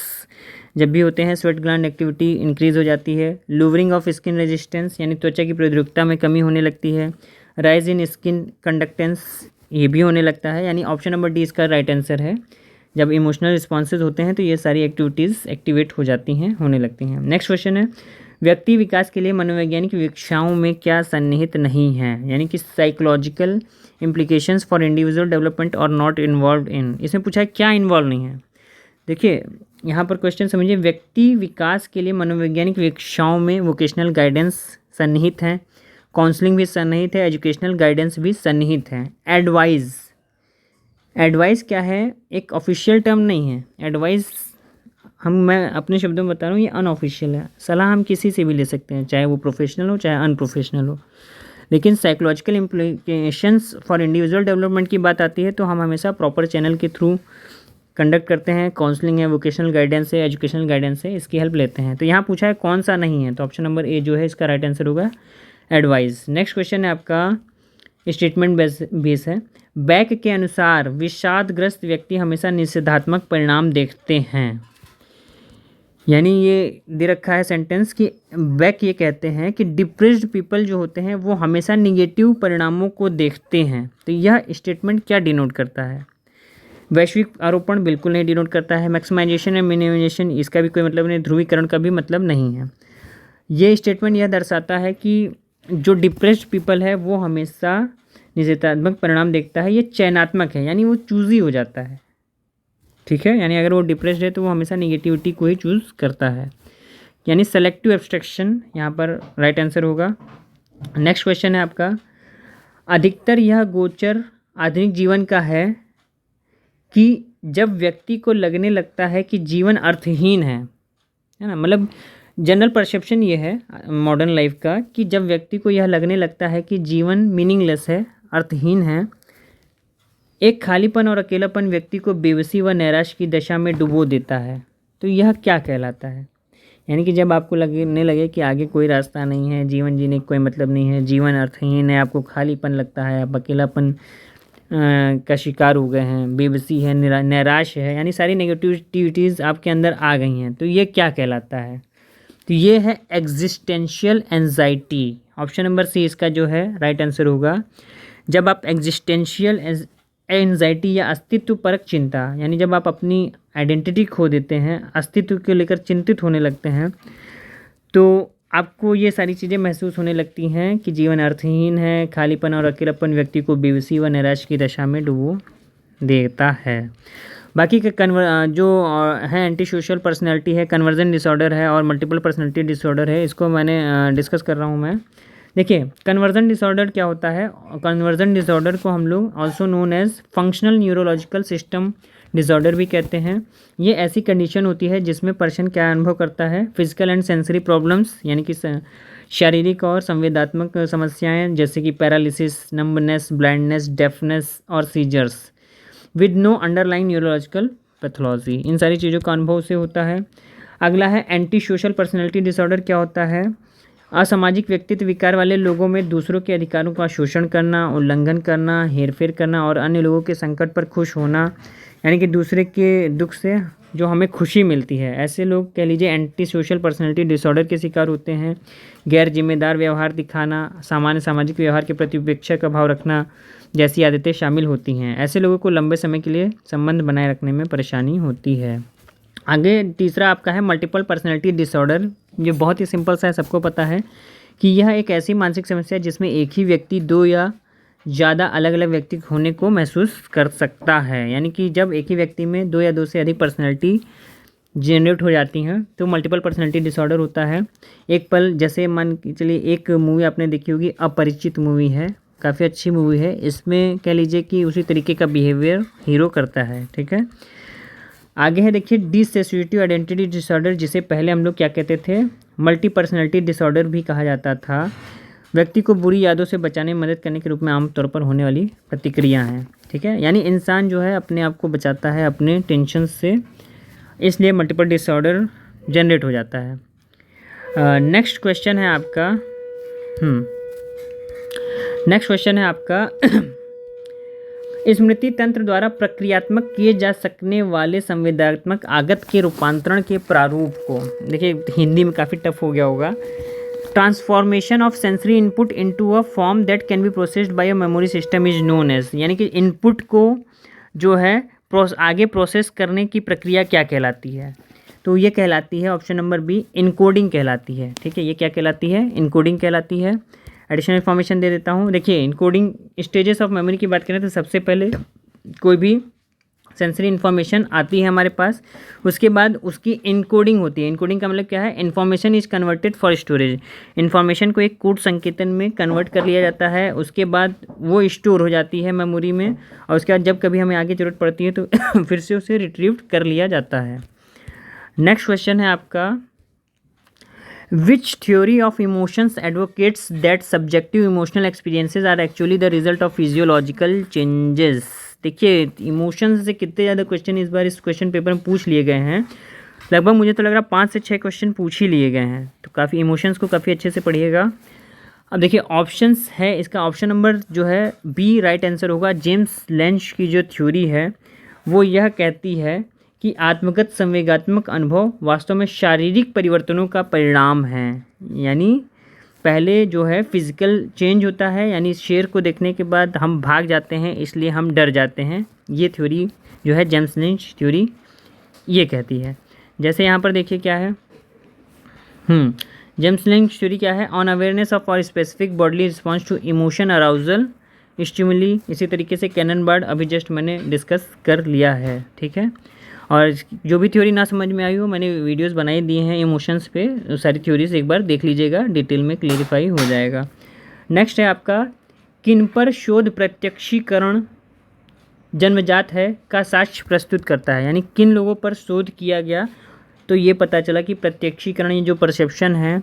जब भी होते हैं स्वेट ग्लैंड एक्टिविटी इंक्रीज हो जाती है। लोअरिंग ऑफ स्किन रेजिस्टेंस, यानी त्वचा की प्रतिरोधकता में कमी होने लगती है। राइज इन स्किन कंडक्टेंस, ये भी होने लगता है, यानी ऑप्शन नंबर डी इसका राइट आंसर है। जब इमोशनल रिस्पॉन्सेज होते हैं तो ये सारी एक्टिविटीज़ एक्टिवेट हो जाती हैं, होने लगती हैं। नेक्स्ट क्वेश्चन है, व्यक्ति विकास के लिए मनोवैज्ञानिक विवक्षाओं में क्या सन्निहित नहीं है, यानी कि psychological implications for individual development और नॉट इन्वॉल्व इन। इसमें पूछा है क्या इन्वॉल्व नहीं है। देखिए यहाँ पर क्वेश्चन समझिए, व्यक्ति विकास के लिए मनोवैज्ञानिक विवक्षाओं में वोकेशनल गाइडेंस सन्निहित है, काउंसलिंग भी सन्निहित है, एजुकेशनल गाइडेंस भी सन्निहित है। एडवाइस क्या है, एक ऑफिशियल टर्म नहीं है। एडवाइस मैं अपने शब्दों में बता रहा हूँ, ये अनऑफिशियल है। सलाह हम किसी से भी ले सकते हैं, चाहे वो प्रोफेशनल हो चाहे अनप्रोफेशनल हो। लेकिन psychological implications for individual development की बात आती है तो हम हमेशा प्रॉपर चैनल के थ्रू कंडक्ट करते हैं, काउंसलिंग है, वोकेशनल गाइडेंस है, एजुकेशनल गाइडेंस है, इसकी हेल्प लेते हैं। तो यहाँ पूछा है कौन सा नहीं है, तो ऑप्शन नंबर ए जो है इसका राइट आंसर होगा एडवाइस। नेक्स्ट क्वेश्चन है आपका स्टेटमेंट बेस है। बैक के अनुसार विषादग्रस्त व्यक्ति हमेशा निषेधात्मक परिणाम देखते हैं। यानी ये दे रखा है सेंटेंस कि बैक ये कहते हैं कि डिप्रेस्ड पीपल जो होते हैं वो हमेशा निगेटिव परिणामों को देखते हैं। तो यह स्टेटमेंट क्या डिनोट करता है? वैश्विक आरोपण बिल्कुल नहीं डिनोट करता है। मैक्सिमाइजेशन एंड मिनिमाइजेशन इसका भी कोई मतलब नहीं, ध्रुवीकरण का भी मतलब नहीं है। ये स्टेटमेंट यह दर्शाता है कि जो डिप्रेस्ड पीपल है वो हमेशा निषेधात्मक परिणाम देखता है। ये चयनात्मक है, यानी वो चूज़ी हो जाता है, ठीक है। यानी अगर वो डिप्रेस्ड है तो वो हमेशा निगेटिविटी को ही चूज़ करता है, यानी सेलेक्टिव एब्स्ट्रैक्शन यहाँ पर राइट आंसर होगा। नेक्स्ट क्वेश्चन है आपका, अधिकतर यह गोचर आधुनिक जीवन का है कि जब व्यक्ति को लगने लगता है कि जीवन अर्थहीन है ना। मतलब जनरल परसेप्शन ये है मॉडर्न लाइफ का कि जब व्यक्ति को यह लगने लगता है कि जीवन मीनिंगलेस है, अर्थहीन है, एक खालीपन और अकेलापन व्यक्ति को बेबसी व नैराश की दशा में डुबो देता है। तो यह क्या कहलाता है? यानी कि जब आपको लगने लगे कि आगे कोई रास्ता नहीं है, जीवन जीने का कोई मतलब नहीं है, जीवन अर्थहीन है, आपको खालीपन लगता है, आप अकेलापन का शिकार हो गए हैं, बेबसी है, नैराश है, यानी सारी नेगेटिविटीज़ आपके अंदर आ गई हैं, तो ये क्या कहलाता है? तो ये है existential anxiety. Option number C इसका जो है राइट आंसर होगा। जब आप एग्जिस्टेंशियल एंजाइटी या अस्तित्व परक चिंता, यानी जब आप अपनी आइडेंटिटी खो देते हैं, अस्तित्व को लेकर चिंतित होने लगते हैं, तो आपको ये सारी चीज़ें महसूस होने लगती हैं कि जीवन अर्थहीन है, खालीपन और अकेलापन व्यक्ति को बेबसी व निराश की दशा में डुबो देता है। बाकी के जो है एंटी सोशल पर्सनैलिटी है, कन्वर्जन डिसऑर्डर है और मल्टीपल पर्सनैलिटी डिसऑर्डर है, इसको मैंने डिस्कस कर रहा हूँ मैं। देखिए कन्वर्जन डिसऑर्डर क्या होता है? कन्वर्जन डिसऑर्डर को हम लोग also known as functional neurological system disorder भी कहते हैं। ये ऐसी कंडीशन होती है जिसमें पर्सन क्या अनुभव करता है? फिजिकल एंड सेंसरी प्रॉब्लम्स, यानी कि शारीरिक और संवेदात्मक समस्याएं जैसे कि पैरालिसिस, नंबनेस, ब्लाइंडनेस, डेफनेस और seizures with no underline neurological pathology, इन सारी चीज़ों का अनुभव से होता है। अगला है एंटी सोशल पर्सनैलिटी डिसऑर्डर। क्या होता है? असामाजिक व्यक्तित्व विकार वाले लोगों में दूसरों के अधिकारों का शोषण करना, उल्लंघन करना, हेरफेर करना और अन्य लोगों के संकट पर खुश होना, यानी कि दूसरे के दुख से जो हमें खुशी मिलती है, ऐसे लोग कह लीजिए एंटी सोशल पर्सनैलिटी डिसऑर्डर के शिकार होते हैं। गैर जिम्मेदार व्यवहार दिखाना, सामान्य सामाजिक व्यवहार के प्रति उपेक्षा का भाव रखना जैसी आदतें शामिल होती हैं। ऐसे लोगों को लंबे समय के लिए संबंध बनाए रखने में परेशानी होती है। आगे तीसरा आपका है मल्टीपल पर्सनैलिटी डिसऑर्डर। ये बहुत ही सिंपल सा है, सबको पता है कि यह एक ऐसी मानसिक समस्या है जिसमें एक ही व्यक्ति दो या ज़्यादा अलग अलग व्यक्ति होने को महसूस कर सकता है। यानी कि जब एक ही व्यक्ति में दो या दो से अधिक पर्सनैलिटी जनरेट हो जाती हैं तो मल्टीपल पर्सनैलिटी डिसऑर्डर होता है। एक पल, जैसे मान के चलिए एक मूवी आपने देखी होगी, अपरिचित मूवी है, काफ़ी अच्छी मूवी है। इसमें कह लीजिए कि उसी तरीके का बिहेवियर हीरो करता है, ठीक है। आगे है देखिए डिसोसिएटिव आइडेंटिटी डिसऑर्डर, जिसे पहले हम लोग क्या कहते थे? मल्टी पर्सनैलिटी डिसऑर्डर भी कहा जाता था। व्यक्ति को बुरी यादों से बचाने में मदद करने के रूप में आमतौर पर होने वाली प्रतिक्रिया है, ठीक है। यानी इंसान जो है अपने आप को बचाता है अपने टेंशन से, इसलिए मल्टीपल डिसऑर्डर जनरेट हो जाता है। नेक्स्ट क्वेश्चन है आपका स्मृति तंत्र द्वारा प्रक्रियात्मक किए जा सकने वाले संवेदनात्मक आगत के रूपांतरण के प्रारूप को, देखिए हिंदी में काफ़ी टफ हो गया होगा। Transformation of sensory input into a form that can be processed by a memory system is known as, यानी कि इनपुट को जो है आगे प्रोसेस करने की प्रक्रिया क्या कहलाती है? तो ये कहलाती है ऑप्शन नंबर बी इनकोडिंग कहलाती है, ठीक है। ये क्या कहलाती है? इनकोडिंग कहलाती है। एडिशनल इन्फॉर्मेशन दे देता हूँ। देखिए इनकोडिंग स्टेजेस ऑफ मेमोरी की बात करें तो सबसे पहले कोई भी सेंसरी इन्फॉर्मेशन आती है हमारे पास, उसके बाद उसकी इनकोडिंग होती है। इनकोडिंग का मतलब क्या है? Information is converted for storage. Information को एक कोड संकेतन में कन्वर्ट कर लिया जाता है, उसके बाद वो स्टोर हो जाती है मेमोरी में, और उसके बाद जब कभी हमें आगे ज़रूरत पड़ती है तो फिर से उसे रिट्रीव कर लिया जाता है। नेक्स्ट क्वेश्चन है आपका which theory of emotions advocates that subjective emotional experiences are actually the result of physiological changes. देखिए इमोशंस से कितने ज़्यादा क्वेश्चन इस बार इस क्वेश्चन पेपर में पूछ लिए गए हैं। लगभग मुझे तो लग रहा है 5 से 6 क्वेश्चन पूछ ही लिए गए हैं, तो काफ़ी इमोशंस को काफ़ी अच्छे से पढ़िएगा। अब देखिए ऑप्शंस है, इसका ऑप्शन नंबर जो है बी राइट आंसर होगा। जेम्स लेंच की जो थ्योरी है वो यह कहती है कि आत्मगत संवेगात्मक अनुभव वास्तव में शारीरिक परिवर्तनों का परिणाम है। यानी पहले जो है फिजिकल चेंज होता है, यानी शेर को देखने के बाद हम भाग जाते हैं इसलिए हम डर जाते हैं। ये थ्योरी जो है जेम्स लेंच थ्योरी ये कहती है। जैसे यहाँ पर देखिए क्या है, जेम्स लेंच थ्योरी क्या है, on awareness of our specific bodily response to emotion arousal stimuli. इसी तरीके से कैनन बर्ड अभी जस्ट मैंने डिस्कस कर लिया है, ठीक है। और जो भी थ्योरी ना समझ में आई हो मैंने वीडियोस बनाई दिए हैं इमोशंस पे, सारी थ्योरीज एक बार देख लीजिएगा, डिटेल में क्लियरिफाई हो जाएगा। नेक्स्ट है आपका किन पर शोध प्रत्यक्षीकरण जन्मजात है का साक्ष्य प्रस्तुत करता है। यानी किन लोगों पर शोध किया गया तो ये पता चला कि प्रत्यक्षीकरण ये जो परसेप्शन है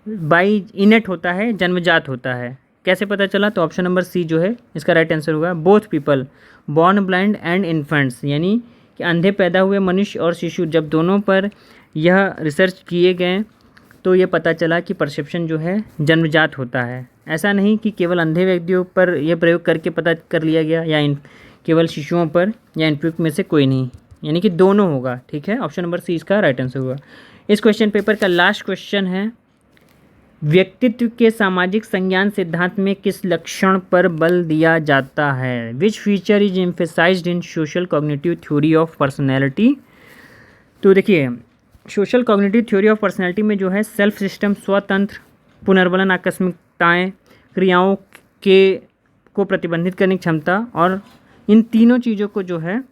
बाई इनेट होता है, जन्मजात होता है। कैसे पता चला, तो ऑप्शन नंबर सी जो है इसका राइट आंसर होगा। Both people born blind and infants, यानी कि अंधे पैदा हुए मनुष्य और शिशु जब दोनों पर यह रिसर्च किए गए तो ये पता चला कि परसेप्शन जो है जन्मजात होता है। ऐसा नहीं कि केवल अंधे व्यक्तियों पर यह प्रयोग करके पता कर लिया गया या केवल शिशुओं पर या इनपुट में से कोई नहीं, यानी कि दोनों होगा, ठीक है। ऑप्शन नंबर सी इसका राइट आंसर होगा। इस क्वेश्चन पेपर का लास्ट क्वेश्चन है, व्यक्तित्व के सामाजिक संज्ञान सिद्धांत में किस लक्षण पर बल दिया जाता है। Which feature is emphasised in social cognitive theory of personality. तो देखिए social cognitive theory of personality में जो है सेल्फ सिस्टम, स्वतंत्र, पुनर्बलन, आकस्मिकताएँ, क्रियाओं को प्रतिबंधित करने की क्षमता, और इन तीनों चीज़ों को जो है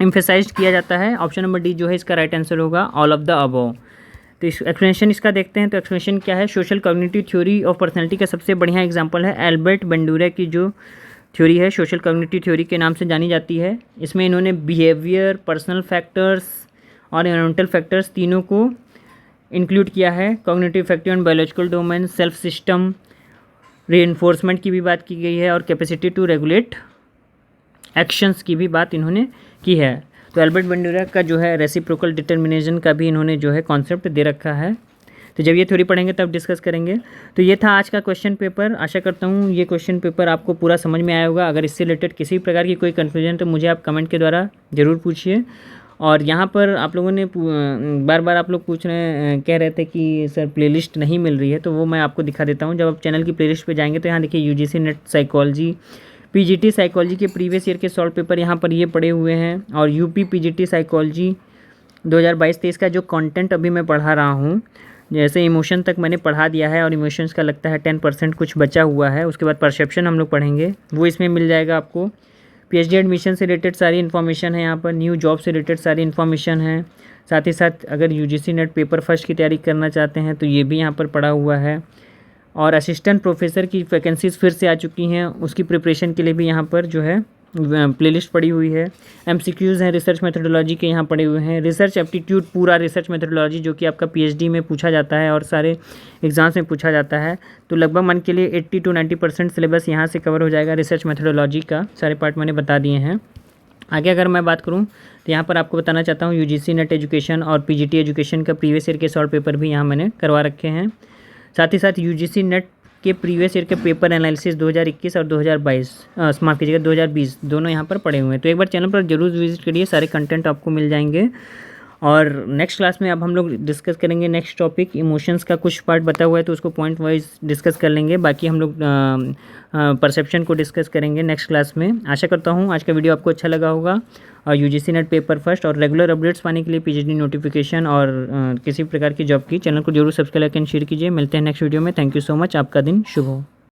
एम्फेसाइज किया जाता है। ऑप्शन नंबर डी जो है इसका राइट आंसर होगा, ऑल ऑफ द अबव। तो इस एक्सप्लेनेशन इसका देखते हैं। तो एक्सप्लेनेशन क्या है, social cognitive theory of personality का सबसे बढ़िया एग्जांपल है एल्बर्ट बंडूरा की जो थ्योरी है, सोशल कॉग्निटिव थ्योरी के नाम से जानी जाती है। इसमें इन्होंने बिहेवियर, पर्सनल फैक्टर्स और एनवायरमेंटल फैक्टर्स तीनों को इंक्लूड किया है। Cognitive factor and biological domain, self system, reinforcement की भी बात की गई है और कैपेसिटी टू रेगुलेट एक्शंस की भी बात इन्होंने की है। तो एल्बर्ट बंडूरा का जो है रेसिप्रोकल डिटर्मिनेशन का भी इन्होंने जो है कॉन्सेप्ट दे रखा है। तो जब ये थ्योरी पढ़ेंगे तब डिस्कस करेंगे। तो ये था आज का क्वेश्चन पेपर। आशा करता हूँ ये क्वेश्चन पेपर आपको पूरा समझ में आया होगा। अगर इससे रिलेटेड किसी प्रकार की कोई कन्फ्यूजन तो मुझे आप कमेंट के द्वारा ज़रूर पूछिए। और यहाँ पर आप लोगों ने बार बार आप लोग कह रहे थे कि सर प्लेलिस्ट नहीं मिल रही है, तो वो मैं आपको दिखा देता हूँ। जब आप चैनल की प्लेलिस्ट पे जाएंगे तो यहाँ देखिए UGC net psychology, PGT psychology के प्रीवियस ईयर के सॉल्व पेपर यहाँ पर ये पड़े हुए हैं, और यूपी पीजीटी साइकोलॉजी 2022-23 का जो कंटेंट अभी मैं पढ़ा रहा हूँ, जैसे इमोशन तक मैंने पढ़ा दिया है और इमोशंस का लगता है 10% कुछ बचा हुआ है। उसके बाद परसेप्शन हम लोग पढ़ेंगे, वो इसमें मिल जाएगा आपको। पीएचडी एडमिशन से रिलेटेड सारी इन्फॉर्मेशन है यहाँ पर, न्यू जॉब से रिलेटेड सारी इन्फॉर्मेशन है। साथ ही साथ अगर यूजीसी नेट पेपर फर्स्ट की तैयारी करना चाहते हैं तो ये भी यहाँ पर पड़ा हुआ है। और असिस्टेंट प्रोफेसर की वैकेंसीज़ फिर से आ चुकी हैं, उसकी प्रिपरेशन के लिए भी यहाँ पर जो है प्लेलिस्ट पड़ी हुई है। एमसीक्यूज़ हैं रिसर्च मेथोडोलॉजी के यहाँ पड़े हुए हैं। रिसर्च एप्टीट्यूड पूरा रिसर्च मेथोडोलॉजी जो कि आपका पीएचडी में पूछा जाता है और सारे एग्जाम्स में पूछा जाता है। तो लगभग मन के लिए 80 to 90% सिलेबस यहाँ से कवर हो जाएगा। रिसर्च मेथोडोलॉजी का सारे पार्ट मैंने बता दिए हैं। आगे अगर मैं बात करूँ तो यहाँ पर आपको बताना चाहता हूँ यूजीसी नेट एजुकेशन और पीजीटी एजुकेशन का प्रीवियस ईयर के सॉल्व पेपर भी यहाँ मैंने करवा रखे हैं। साथ ही साथ यूजीसी नेट के प्रीवियस ईयर के पेपर एनालिसिस 2021 और 2022 माफ़ कीजिएगा 2020 दोनों यहाँ पर पड़े हुए हैं। तो एक बार चैनल पर जरूर विजिट करिए, सारे कंटेंट आपको मिल जाएंगे। और नेक्स्ट क्लास में अब हम लोग डिस्कस करेंगे नेक्स्ट टॉपिक, इमोशंस का कुछ पार्ट बता हुआ है तो उसको पॉइंट वाइज डिस्कस कर लेंगे। बाकी हम लोग परसेप्शन को डिस्कस करेंगे नेक्स्ट क्लास में। आशा करता हूँ आज का वीडियो आपको अच्छा लगा होगा। और यूजीसी नेट पेपर फर्स्ट और रेगुलर अपडेट्स पाने के लिए पीजीटी नोटिफिकेशन और किसी प्रकार की जॉब की चैनल को जरूर सब्सक्राइब एंड शेयर कीजिए। मिलते हैं नेक्स्ट वीडियो में। Thank you so much. आपका दिन शुभ हो।